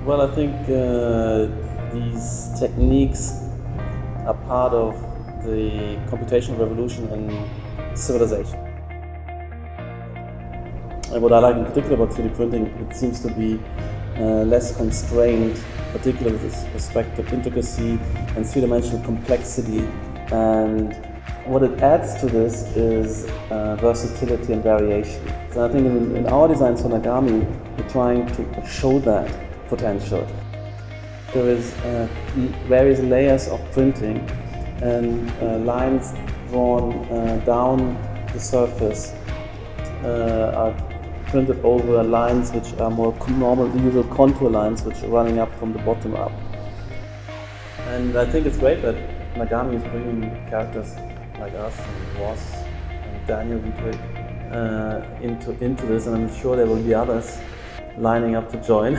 Well, I think these techniques are part of the computational revolution in civilization. And what I like in particular about 3D printing, it seems to be less constrained, particularly with respect to intricacy and three-dimensional complexity. And what it adds to this is versatility and variation. So I think in our designs for Nagami, we're trying to show that potential. There is various layers of printing and lines drawn down the surface are printed over lines which are more normal, the usual contour lines which are running up from the bottom up. And I think it's great that Nagami is bringing characters like us and Ross and Daniel Wiedwig into this, and I'm sure there will be others lining up to join.